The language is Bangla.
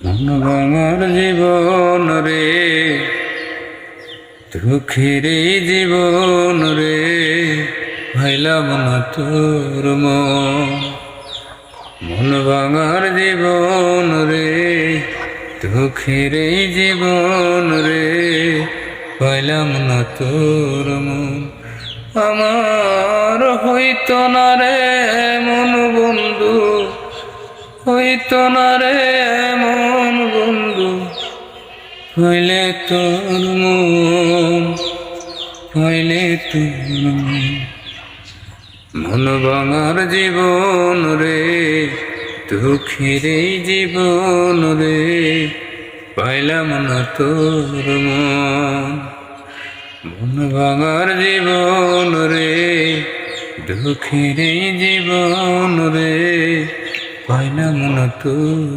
মন ভাঙার জীবন রে, দুঃখের এই জীবন রে, ভাইলাম না তোর মন ভাঙার জীবন রে, দুঃখের এই জীবন রে, পাইলাম না তোর আমার হইতো না রে মন বন্ধু, হইতো না রে মন বন্ধু, হইলে তোর হইলে তোর মন ভাঙার জীবন রে, দুঃখের এই জীবন রে, পাইলাম না তোর মন ভাঙার জীবন রে, দুঃখের এই জীবন রে, পাইলাম না তোর